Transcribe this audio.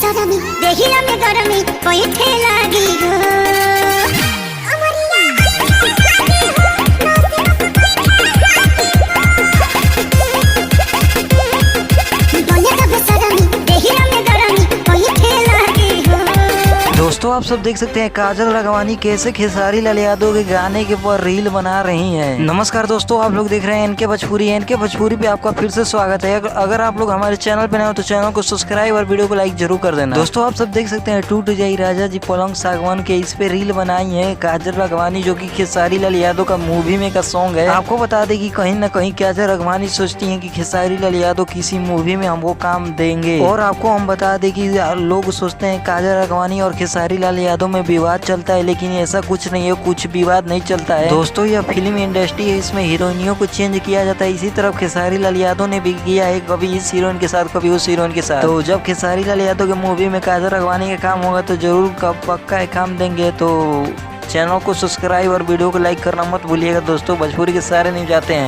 बेसरमी देखिला में गरमी बैठे लागी हो दोस्तों आप सब देख सकते हैं काजल राघवानी कैसे खेसारी लाल यादव के गाने के ऊपर रील बना रही हैं। नमस्कार दोस्तों, आप लोग देख रहे हैं एनके भोजपुरी। एनके भोजपुरी पे आपका फिर से स्वागत है। अगर आप लोग हमारे चैनल पे नए हो तो चैनल को सब्सक्राइब और वीडियो को लाइक जरूर कर देना। दोस्तों आप सब देख सकते हैं टूट जाई राजा जी पलंग सागवान के इस पे रील बनाई है काजल राघवानी, जो की खेसारी लाल यादव का मूवी में का सॉन्ग है। आपको बता दें कि कहीं न कहीं काजल राघवानी सोचती है कि खेसारी लाल यादव किसी मूवी में हमको काम देंगे। और आपको हम बता दें कि लोग सोचते हैं काजल राघवानी और खेसारी लाल यादव में विवाद चलता है, लेकिन ऐसा कुछ नहीं है, कुछ विवाद नहीं चलता है। दोस्तों यह फिल्म इंडस्ट्री है, इसमें हीरोइनियों को चेंज किया जाता है। इसी तरह खेसारी लाल यादव ने भी किया है, कभी इस हीरोइन के साथ कभी उस हीरोइन के साथ। तो जब खेसारी लाल यादव के मूवी में काजल राघवानी का काम होगा तो जरूर पक्का काम देंगे। तो चैनल को सब्सक्राइब और वीडियो को लाइक करना मत भूलिएगा दोस्तों। भोजपुरी के सारे न्यूज़ आते हैं।